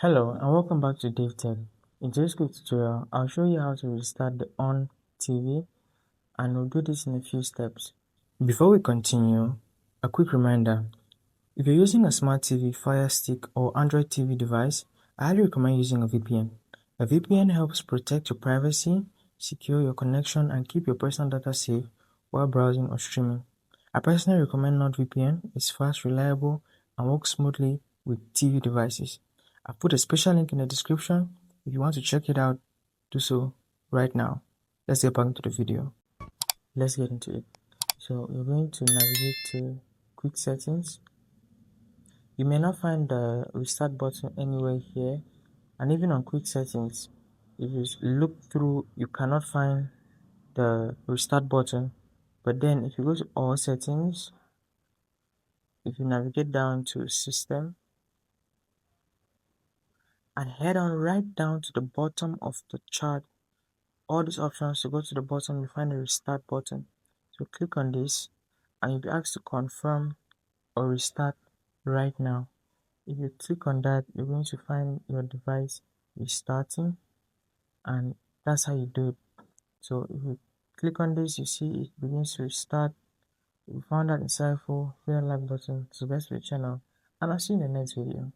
Hello and welcome back to DaveTech. In today's quick tutorial, I'll show you how to restart the Onn TV, and we'll do this in a few steps. Before we continue, a quick reminder. If you're using a smart TV, Fire Stick, or Android TV device, I highly recommend using a VPN. A VPN helps protect your privacy, secure your connection, and keep your personal data safe while browsing or streaming. I personally recommend NordVPN. It's fast, reliable, and works smoothly with TV devices. I've put a special link in the description. If you want to check it out, do so right now. Let's get back into the video. Let's get into it. So you're going to navigate to Quick Settings. You may not find the restart button anywhere here, and even on Quick Settings, if you look through, you cannot find the restart button. But then if you go to All Settings, if you navigate down to System and head on right down to the bottom of the chart, all these options, to go to the bottom, you find the restart button. So click on this and you'll be asked to confirm or restart right now. If you click on that, you're going to find your device restarting, and that's how you do it. So if you click on this, you see it begins to restart. If you found that insightful, hit the like button, subscribe to the channel, and I'll see you in the next video.